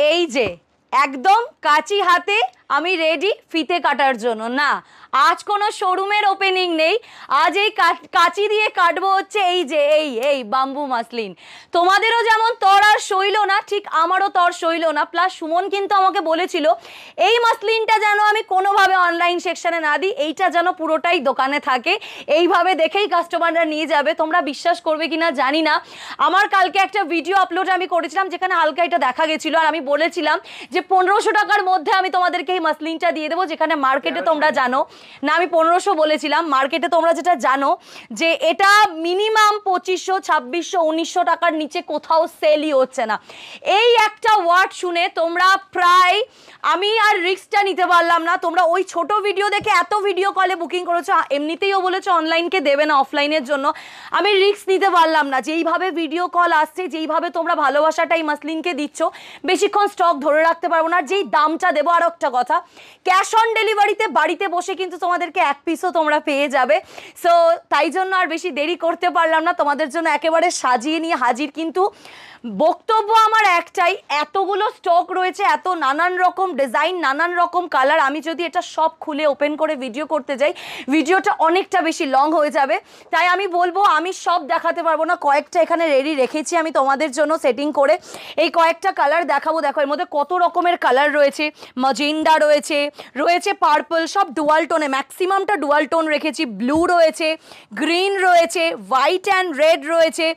এই যে একদম কাঁচি হাতে আমি রেডি ফিতে কাটার জন্য। না, আজ কোনো শোরুমের ওপেনিং নেই, আজ এই কাঁচি দিয়ে কাটবো হচ্ছে এই যে এই বাম্বু মাসলিন। তোমাদেরও যেমন তর আর সইল না, ঠিক আমারও তর সইল না। প্লাস সুমন কিন্তু আমাকে বলেছিল এই মাসলিনটা যেন আমি কোনোভাবে অনলাইন সেকশনে না দিই, এইটা যেন পুরোটাই দোকানে থাকে, এইভাবে দেখেই কাস্টমাররা নিয়ে যাবে। তোমরা বিশ্বাস করবে কিনা জানি না, আমার কালকে একটা ভিডিও আপলোড আমি করেছিলাম যেখানে হালকা এটা দেখা গেছিলো, আর আমি বলেছিলাম যে 1500 টাকার মধ্যে আমি তোমাদেরকে এই মাসলিনটা দিয়ে দেবো, যেখানে মার্কেটে তোমরা জানো না, আমি 1500 বলেছিলাম, মার্কেটে তোমরা যেটা জানো যে এটা মিনিমাম 2500, 2600, 1900 টাকার নিচে কোথাও সেলই হচ্ছে না। এই একটা ওয়ার্ড শুনে তোমরা প্রায়, আমি আর রিস্কটা নিতে পারলাম না। তোমরা ওই ছোট ভিডিও দেখে এত ভিডিও কলে বুকিং করেছো, এমনিতেইও বলেছো অনলাইনকে দেবে না অফলাইনের জন্য, আমি রিস্ক নিতে পারলাম না। যেইভাবে ভিডিও কল আসছে, যেইভাবে তোমরা ভালোবাসাটাই মাসলিনকে দিচ্ছ, বেশিক্ষণ স্টক ধরে রাখতে পারবো না। আর যেই দামটা দেবো, আর একটা কথা, ক্যাশ অন ডেলিভারিতে বাড়িতে বসে কিন্তু তোমাদেরকে এক পিসও তোমরা পেয়ে যাবে। সো তাই জন্য আর বেশি দেরি করতে পারলাম না, তোমাদের জন্য একেবারে সাজিয়ে নিয়ে হাজির। কিন্তু বক্তব্য আমার একটাই, এতগুলো স্টক রয়েছে, এত নানান রকম ডিজাইন, নানান রকম কালার, আমি যদি এটা সব খুলে ওপেন করে ভিডিও করতে যাই, ভিডিওটা অনেকটা বেশি লং হয়ে যাবে। তাই আমি বলবো আমি সব দেখাতে পারবো না, কয়েকটা এখানে রেডি রেখেছি আমি তোমাদের জন্য সেটিং করে। এই কয়েকটা কালার দেখাবো, দেখো এর মধ্যে কত রকমের কালার রয়েছে, ম্যাজেন্ডা রয়েছে, রয়েছে পার্পল, সব ডুয়াল টোনে, ম্যাক্সিমামটা ডুয়াল টোন রেখেছি, ব্লু রয়েছে, গ্রিন রয়েছে, হোয়াইট অ্যান্ড রেড রয়েছে,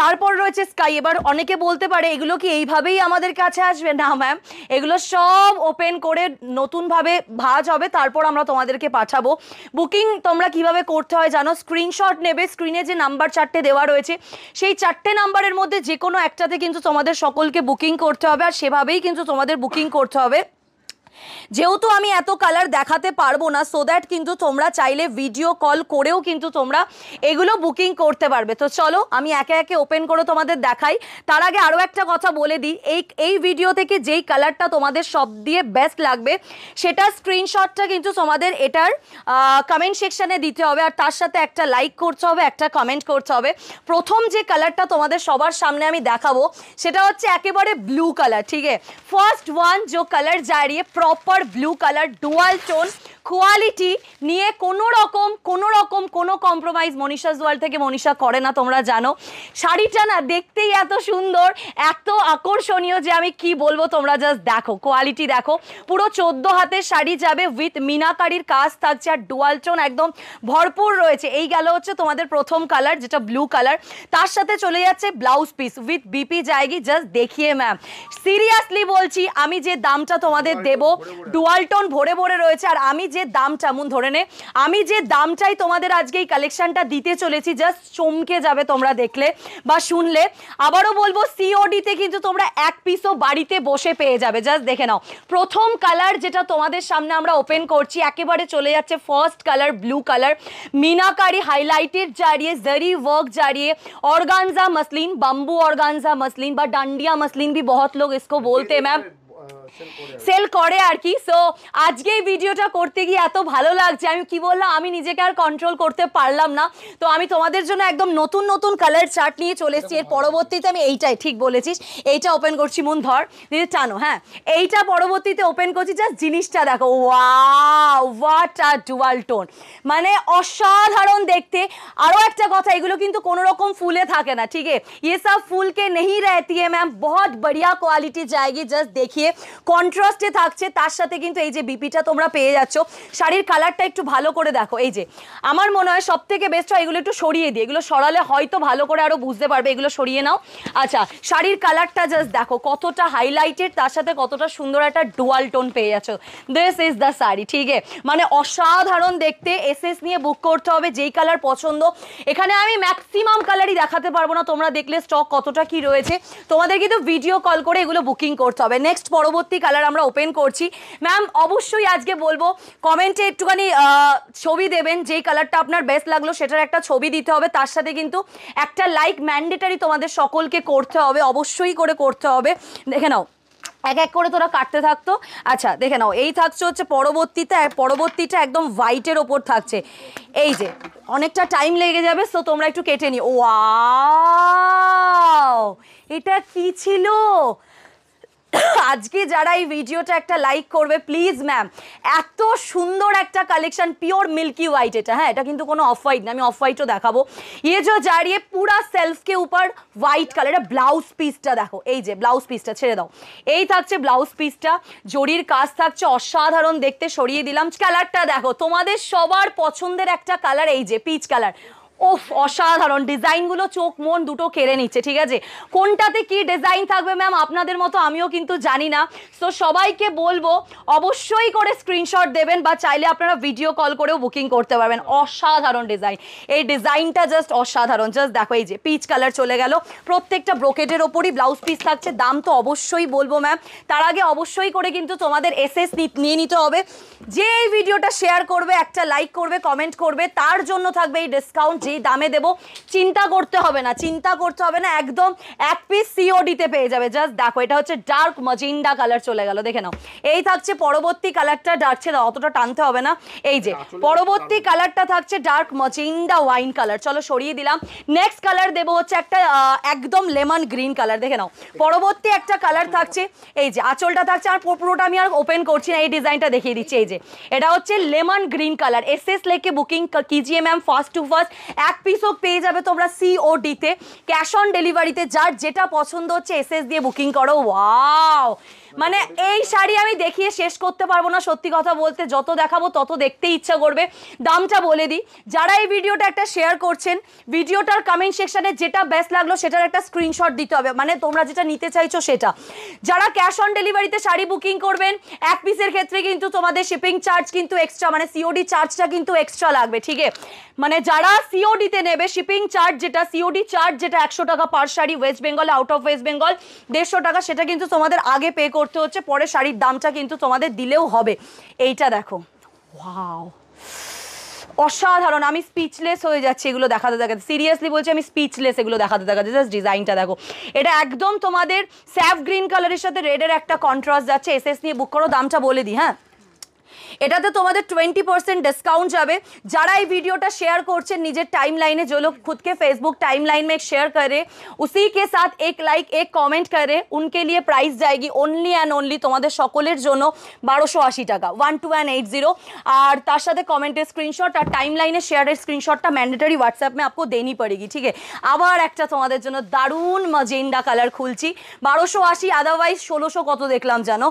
তারপর রয়েছে স্কাই। এবার অনেকে বলতে পারে এগুলো কি এইভাবেই আমাদের কাছে আসবে? না ম্যাম, এগুলো সব ওপেন করে নতুনভাবে ভাঁজ হবে, তারপর আমরা তোমাদেরকে পাঠাবো। বুকিং তোমরা কিভাবে করতে হয় জানো, স্ক্রিনশট নেবে, স্ক্রিনে যে নাম্বার 4টে দেওয়া রয়েছে সেই 4টে নাম্বারের মধ্যে যে কোনো একটাতে কিন্তু তোমাদের সকলকে বুকিং করতে হবে, আর সেভাবেই কিন্তু তোমাদের বুকিং করতে হবে। যেহেতু আমি এত কালার দেখাতে পারবো না, সো দ্যাট কিন্তু তোমরা চাইলে ভিডিও কল করেও কিন্তু তোমরা এগুলো বুকিং করতে পারবে। তো চলো আমি একে একে ওপেন করে তোমাদের দেখাই। তার আগে আরও একটা কথা বলে দিই, এই ভিডিও থেকে যেই কালারটা তোমাদের সব দিয়ে বেস্ট লাগবে সেটা স্ক্রিনশটটা কিন্তু তোমাদের এটার কমেন্ট সেকশানে দিতে হবে, আর তার সাথে একটা লাইক করতে হবে, একটা কমেন্ট করতে হবে। প্রথম যে কালারটা তোমাদের সবার সামনে আমি দেখাবো সেটা হচ্ছে একেবারে ব্লু কালার। ঠিক আছে, ফার্স্ট ওয়ান जो कलर जा रही है proper blue colour, dual tone, quality নিয়ে কোনো রকম কোনো কম্প্রোমাইজ মনীষা জুয়াল থেকে মনীষা করে না, তোমরা জানো। শাড়িটা না দেখতেই এত সুন্দর, এত আকর্ষণীয় যে আমি কি বলবো, তোমরা জাস্ট দেখো, কোয়ালিটি দেখো। পুরো 14 হাতের শাড়ি যাবে, উইথ মিনাকারির কাজ থাকছে, আর ডুয়াল টোন একদম ভরপুর রয়েছে। এই গেল হচ্ছে তোমাদের প্রথম কালার যেটা ব্লু কালার, তার সাথে চলে যাচ্ছে ব্লাউজ পিস উইথ বিপি জায়গি। জাস্ট দেখিয়ে ম্যাম, সিরিয়াসলি বলছি, আমি যে দামটা তোমাদের দেবো, ডুয়াল টোন ভরে ভরে রয়েছে, আর আমি যে দামটা মন ধরে নে, আমি যে দামটাই তোমাদের আজকে এই কালেকশনটা দিতে চলেছি, জাস্ট চমকে যাবে তোমরা দেখলে বা শুনলে। আবারও বলবো সিওডিতে কিন্তু তোমরা এক পিসও বাড়িতে বসে পেয়ে যাবে। জাস্ট দেখে নাও, প্রথম কালার যেটা তোমাদের সামনে আমরা ওপেন করছি, একেবারে চলে যাচ্ছে ফার্স্ট কালার ব্লू कलर, मीनाकारी हाईलाइटेड जा रही है, जरी वर्क जा रही है, ऑर्गान्जा मसलिन, बम्बू ऑर्गान्जा मसलिन বা ডান্ডিয়া मसलिन भी बहुत लोग इसको बोलते हैं मैम, সেল করে আর কি। সো আজকে এই ভিডিওটা করতে গিয়ে এত ভালো লাগছে, আমি কি বললাম, আমি নিজেকে আর কন্ট্রোল করতে পারলাম না। তো আমি তোমাদের জন্য একদম নতুন নতুন কালার চার্ট নিয়ে চলে এসেছি। এর পরবর্তীতে আমি এইটাই, ঠিক বলেছিস, এইটা ওপেন করছি, মন ধর দিদি টানো, হ্যাঁ এইটা পরবর্তীতে ওপেন করছি। জাস্ট জিনিসটা দেখো, wow, what a dual tone, মানে অসাধারণ দেখতে। আরও একটা কথা, এগুলো কিন্তু কোনো রকম ফুলে থাকে না, ঠিক আছে, ये सब फूल के नहीं रहती है मैम, बहुत बढ़िया क्वालिटी जाएगी। জাস্ট দেখিয়ে কন্ট্রাস্টে থাকছে, তার সাথে কিন্তু এই যে বিপিটা তোমরা পেয়ে যাচ্ছ। শাড়ির কালারটা একটু ভালো করে দেখো, এই যে আমার মনে হয় সব থেকে বেস্ট হয় এগুলো একটু সরিয়ে দিয়ে, এগুলো সরালে হয়তো ভালো করে আরো বুঝতে পারবে, এগুলো সরিয়ে নাও। আচ্ছা, শাড়ির কালারটা জাস্ট দেখো কতটা হাইলাইটেড, তার সাথে কতটা সুন্দর একটা ডুয়াল টোন পেয়ে যাচ্ছ। দিস ইজ দ্য শাড়ি, ঠিক আছে, মানে অসাধারণ দেখতে। এসএস নিয়ে বুক করতে হবে, যেই কালার পছন্দ। এখানে আমি ম্যাক্সিমাম কালারই দেখাতে পারবো না, তোমরা দেখলে স্টক কতটা কি রয়েছে, তোমাদের কিন্তু ভিডিও কল করে এগুলো বুকিং করতে হবে। নেক্সট পরবর্তী কালার আমরা ওপেন করছি। ম্যাম অবশ্যই আজকে বলবো কমেন্টে একটুখানি ছবি দেবেন, যেই কালারটা আপনার বেস্ট লাগলো সেটার একটা ছবি দিতে হবে, তার সাথে কিন্তু একটা লাইক ম্যান্ডেটারি তোমাদের সকলকে করতে হবে, অবশ্যই করে করতে হবে। দেখে নাও এক এক করে তোরা কাটতে থাকতো। আচ্ছা দেখে নাও, এই থাকছে হচ্ছে পরবর্তীটা একদম হোয়াইটের ওপর থাকছে। এই যে অনেকটা টাইম লেগে যাবে, সো তোমরা একটু কেটে নিও। ওয়াও, এটা কি ছিল, আজকে যারা এই ভিডিওটা একটা লাইক করবে প্লিজ ম্যাম, এত সুন্দর একটা কালেকশন, পিওর মিল্কি হোয়াইট এটা, হ্যাঁ এটা কিন্তু কোনো অফ হোয়াইট না, আমি অফ হোয়াইটও দেখাবো। ইয়ে যে জারিয়ে পুরা সেলফ কে উপর হোয়াইট কালার, এটা ব্লাউজ পিসটা দেখো, এই যে ব্লাউজ পিসটা ছেড়ে দাও, এই থাকছে ব্লাউজ পিসটা, জরির কাজ থাকছে অসাধারণ দেখতে, সরিয়ে দিলাম। কালারটা দেখো, তোমাদের সবার পছন্দের একটা কালার, এই যে পিচ কালার, ওফ অসাধারণ, ডিজাইনগুলো চোখ মন দুটো কেড়ে নিচ্ছে, ঠিক আছে। কোনটাতে কি ডিজাইন থাকবে ম্যাম আপনাদের মতো আমিও কিন্তু জানি না, তো সবাইকে বলবো অবশ্যই করে স্ক্রিনশট দেবেন, বা চাইলে আপনারা ভিডিও কল করেও বুকিং করতে পারবেন। অসাধারণ ডিজাইন, এই ডিজাইনটা জাস্ট অসাধারণ, জাস্ট দেখো এই যে পিচ কালার চলে গেল, প্রত্যেকটা ব্রোকেটের ওপরই ব্লাউজ পিস থাকছে। দাম তো অবশ্যই বলবো ম্যাম, তার আগে অবশ্যই করে কিন্তু তোমাদের এসএস নিয়ে নিতে হবে। যে এই ভিডিওটা শেয়ার করবে, একটা লাইক করবে, কমেন্ট করবে, তার জন্য থাকবে এই ডিসকাউন্ট, যেই দামে দেবো চিন্তা করতে হবে না, চিন্তা করতে হবে না, একদম এক পিস সিওডিতে পেয়ে যাবে। জাস্ট দেখো এটা হচ্ছে ডার্ক ম্যাজেন্ডা কালার চলে গেল, দেখে নাও। এই থাকছে পরবর্তী কালারটা, ডার্কছে দাও অতটা টানতে হবে না, এই যে পরবর্তী কালারটা থাকছে ডার্ক ম্যাজেন্ডা ওয়াইন কালার, চলো সরিয়ে দিলাম। নেক্সট কালার দেবো হচ্ছে একটা একদম লেমন গ্রিন কালার, দেখে নাও। পরবর্তী একটা কালার থাকছে, এই যে আঁচলটা থাকছে, আর পুরোটা আমি আর ওপেন করছি না, এই ডিজাইনটা দেখিয়ে দিচ্ছি। এই যে এটা হচ্ছে লেমন গ্রিন কালার, এসএস लेके বুকিং कीजिए ম্যাম, ফার্স্ট টু ফার্স্ট এক পিসও পেয়ে যাবে তোমরা সিওডিতে, ক্যাশ অন ডেলিভারিতে। যার যেটা পছন্দ হচ্ছে এসএস দিয়ে বুকিং করো। ওয়াও, মানে এই শাড়ি আমি দেখিয়ে শেষ করতে পারবো না, সত্যি কথা বলতে, যত দেখাবো তত দেখতেই ইচ্ছা করবে। দামটা বলে দিই, যারা এই ভিডিওটা একটা শেয়ার করছেন, ভিডিওটার কমেন্ট সেকশনে যেটা বেস্ট লাগলো সেটার একটা স্ক্রিনশট দিতে হবে, মানে তোমরা যেটা নিতে চাইছো সেটা। যারা ক্যাশ অন ডেলিভারিতে শাড়ি বুকিং করবেন, এক পিসের ক্ষেত্রে কিন্তু তোমাদের শিপিং চার্জ কিন্তু এক্সট্রা, মানে সিওডি চার্জটা কিন্তু এক্সট্রা লাগবে, ঠিক আছে। মানে যারা সিওডিতে নেবে, শিপিং চার্জ যেটা, সিওডি চার্জ যেটা 100 টাকা পার শাড়ি, ওয়েস্ট বেঙ্গল আউট অফ ওয়েস্ট বেঙ্গল 150 টাকা, সেটা কিন্তু তোমাদের আগে পে করতে হচ্ছে, পরে শাড়ির দামটা কিন্তু তোমাদের দিলেও হবে। এইটা দেখো, ওয়াও অসাধারণ, আমি স্পিচলেস হয়ে যাচ্ছি এগুলো দেখাতে দেখাতে, সিরিয়াসলি বলছি আমি স্পিচলেস এগুলো দেখাতে দেখাতে। জাস্ট ডিজাইনটা দেখো, এটা একদম তোমাদের স্যাফ গ্রিন কালারের সাথে রেডের একটা কন্ট্রাস্ট যাচ্ছে। এসএস নিয়ে বুক করো, দামটা বলে দিই, হ্যাঁ এটাতে তোমাদের 20% डिस्काउंट যাবে। যারা এই ভিডিওটা শেয়ার করছেন নিজের টাইম লাইনে, जो लोग खुद के फेसबुक टाइम लाइन में शेयर करे, उसी के साथ एक लाइक एक कमेंट करे, उनके लिए प्राइस जाएगी ओनली एंड ओनली তোমাদের সকলের জন্য 1280 টাকা, 12180। আর তার সাথে কমেন্টের স্ক্রিনশট আর টাইম লাইনে শেয়ারের স্ক্রিনশটটা ম্যান্ডেটরি হোয়াটসঅ্যাপ में आपको देनी पड़ेगी, ठीक है। আবার একটা তোমাদের জন্য দারুণ ম্যাজেন্ডা কালার খুলছি, 1280, আদারওয়াইজ 1600 কত দেখলাম জানো,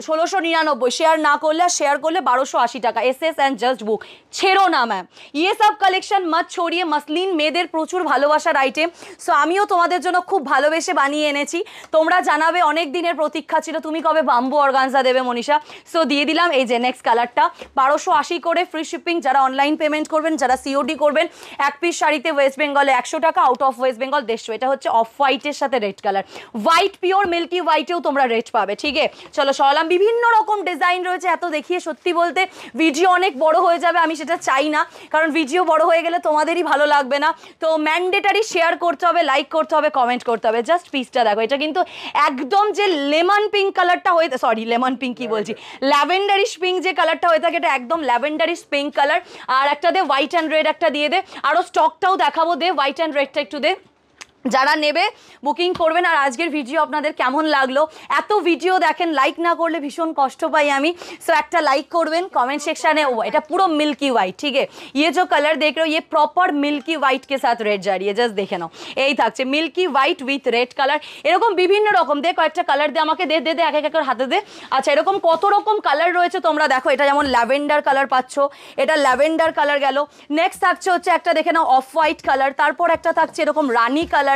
1699। শেয়ার না করলে, शेयर कर ले 1280 টাকা, एसएस एंड जस्ट बुक छेड़ो ना मैम। ये सब कलेक्शन मत छोड़िए, मसलिन मेয়েদের প্রচুর ভালোবাসার আইটেম, সো আমিও তোমাদের জন্য খুব ভালোবেসে বানিয়ে এনেছি। তোমরা জানাবে, অনেক দিনের প্রতীক্ষা ছিল তুমি কবে বাম্বু অর্গানজা দেবে মনীষা, সো দিয়ে দিলাম। এই যে নেক্সট কালারটা 1280 করে, ফ্রি শিপিং। যারা অনলাইন পেমেন্ট করবেন, যারা সিওডি করবেন, এক পিস শাড়িতে ওয়েস্ট বেঙ্গলে 100 টাকা, আউট অফ ওয়েস্ট বেঙ্গল 150। এটা হচ্ছে অফ হোয়াইটের সাথে red colour, white pure milky হোয়াইটেও তোমরা রেড পাবে, ঠিক আছে। চলো সরালাম, বিভিন্ন রকম ডিজাইন রয়েছে, এত দেখিয়ে সত্যি বলতে ভিডিও অনেক বড় হয়ে যাবে, আমি সেটা চাই না, কারণ ভিডিও বড় হয়ে গেলে তোমাদেরই ভালো লাগবে না। তো ম্যান্ডেটারি শেয়ার করতে হবে, লাইক করতে হবে, কমেন্ট করতে হবে। জাস্ট পিসটা দেখো, এটা কিন্তু একদম যে লেমন পিঙ্ক কালারটা হয়ে, সরি লেমন পিঙ্ক কি বলছি, ল্যাভেন্ডারিশ পিঙ্ক যে কালারটা হয়ে থাকে, এটা একদম ল্যাভেন্ডারিশ পিঙ্ক কালার। আর একটা দে হোয়াইট অ্যান্ড রেড, একটা দিয়ে দে, আরও স্টকটাও দেখাবো, দে হোয়াইট অ্যান্ড রেডটা একটু দে। যারা নেবে বুকিং করবেন। আর আজকের ভিডিও আপনাদের কেমন লাগলো, এত ভিডিও দেখেন, লাইক না করলে ভীষণ কষ্ট পাই আমি, সো একটা লাইক করবেন কমেंट सेक्शन में। वो এটা পুরো মিল্কি হোয়াইট, ঠিক है। ये जो कलर देख रहे हो ये प्रॉपर मिल्की হোয়াইট के साथ रेड जा रही है, জাস্ট দেখে নাও, এই থাকছে milky white with red colour. এরকম বিভিন্ন রকম দে, কয়েকটা কালার দে আমাকে, দে দে দে এক এক করে হাতে দে। আচ্ছা এরকম কত রকম কালার রয়েছে তোমরা দেখো, এটা যেমন ল্যাভেন্ডার কালার পাচ্ছ, এটা ল্যাভেন্ডার কালার গেল। নেক্সট থাকছে হচ্ছে একটা দেখে নাও অফ হোয়াইট কালার, তারপর একটা থাকছে এরকম রানী কালার,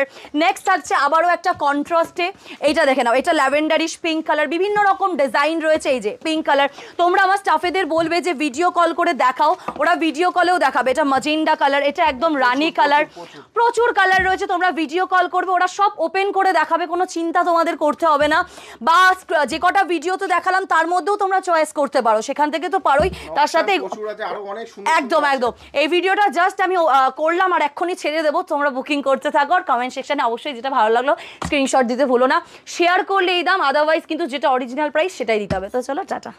নেক্সট থাকছে আবারও একটা কন্ট্রাস্টে, এইটা দেখে নাও, এটা ল্যাভেন্ডারিশ পিঙ্ক কালার, বিভিন্ন রকম ডিজাইন রয়েছে। এই যে পিঙ্ক কালার, তোমরা আমার স্টাফেদের বলবে যে ভিডিও কল করে দেখাও, ওরা ভিডিও কলেও দেখাবে। এটা ম্যাজেন্ডা কালার, এটা একদম রানী কালার, প্রচুর কালার রয়েছে, তোমরা ভিডিও কল করবে, ওরা সব ওপেন করে দেখাবে, কোনো চিন্তা তোমাদের করতে হবে না। বা যে কটা ভিডিও তো দেখালাম তার মধ্যেও তোমরা চয়েস করতে পারো, সেখান থেকে তো পারোই, তার সাথে একদম একদম এই ভিডিওটা জাস্ট আমি করলাম আর এক্ষুনি ছেড়ে দেবো, তোমরা বুকিং করতে থাকো। আর কমেন্ট সেকশনে অবশ্যই যেটা ভালো লাগলো স্ক্রিনশট দিতে ভুলো না, শেয়ার করলে এই দাম, আদারওয়াইজ কিন্তু যেটা অরিজিনাল প্রাইস সেটাই দিতে হবে। তো চলো টাটা।